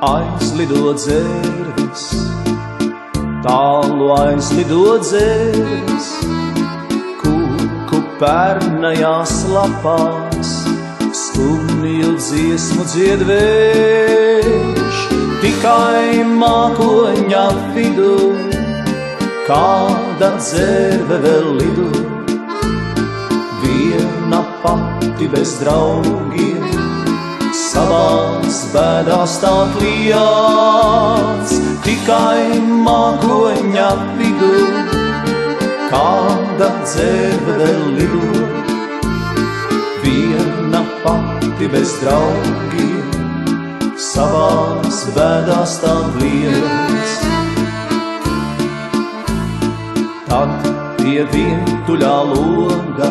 aizlido dzērvis, tālu aizlido dzērvis, kūku pernajās lapās, skumju dziesmu dzied vējš, tikai mākoņa vidū, kāda dzērve vēl lido, viena pati bez draugiem, savās bēdās tā kliedz, tikai mākoņa vidū, kāda dzērve vēl lido, viena pati bez draugiem, savās bēdās tā kliedz. Tad pie vientuļā loga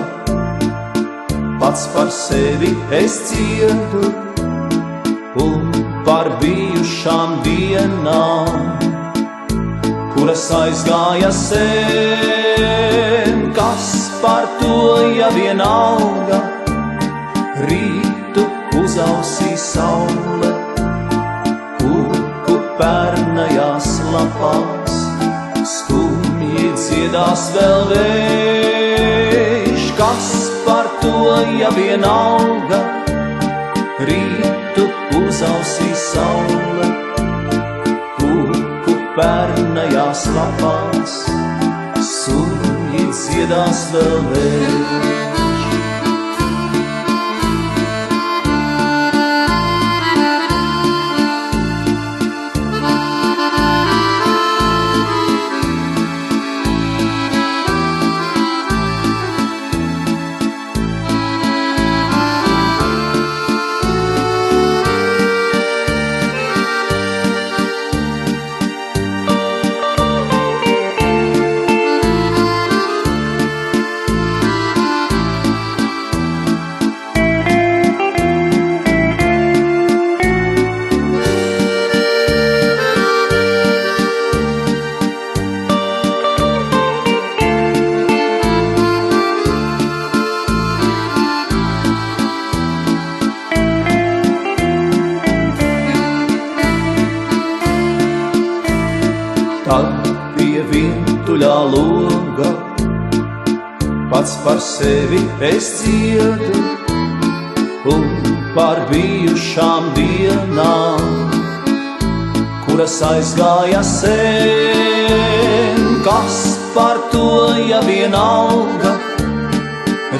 pats par sevi es ciedu, un par bijušām dienām, kuras aizgāja sen, kas par to ja vienalga, rītu uzausī saule, kūku pernajās lapās, skumji dziedās vēl vējš, kas par to ja vienalga, rītu uzausī saule, kūku pernajās lapās, skumji dziedās vēl vējš. Tad pie vientuļā loga pats par sevi es ciedu, un par bijušām dienām, kuras aizgāja sen, kas par to ja vienalga,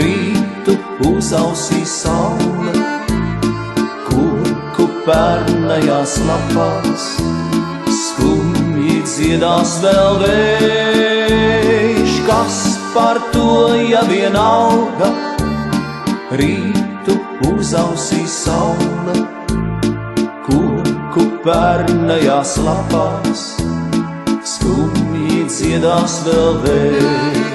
rītu uzausī saule, kūku pernajās lapās, skumji dziedās vēl vējš, kas par to ja vienalga, rītu uzausī saule, kūku pernajās lapās, skumji dziedās vēl vējš.